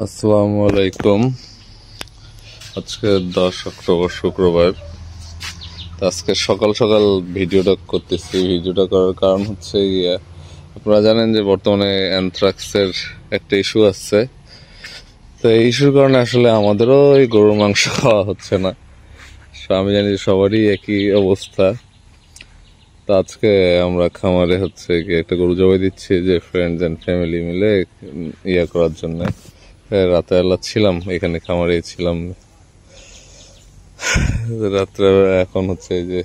আসসালামু আলাইকুম। আজকে 10 অক্টোবর শুক্রবার। আজকে সকাল সকাল ভিডিওটা করতেছি। ভিডিওটা করার কারণ হচ্ছে আপনারা জানেন যে বর্তমানে অ্যানথ্রাক্সের একটা ইস্যু আছে। তো এই ইস্যুর কারণে আসলে আমাদেরও এই গরুর মাংস খাওয়া হচ্ছে না। আমি জানি সবারই একই অবস্থা। তো আজকে আমরা খামারে হচ্ছে একটা গরু জবাই দিচ্ছি, যে ফ্রেন্ডস অ্যান্ড ফ্যামিলি মিলে করার জন্য। রাতেবেলা ছিলাম এখানে, খামারেই ছিলাম রাত্রে। এখন হচ্ছে যে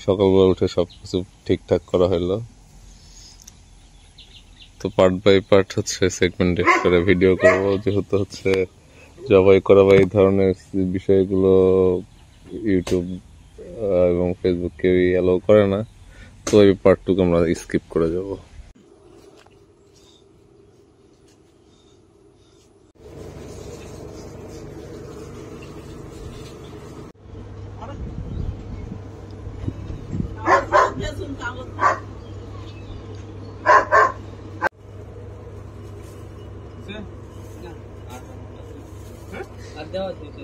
সকালবেলা উঠে সবকিছু ঠিকঠাক করা হলো। তো পার্ট বাই পার্ট হচ্ছে সেগমেন্টেড করে ভিডিও করবো, যেহেতু হচ্ছে জবাই করা বা এই ধরনের বিষয়গুলো ইউটিউব এবং ফেসবুক কেউই অ্যালাউ করে না। তো এই পার্টটুকু আমরা স্কিপ করে যাবো। আর দেওয়া দিতে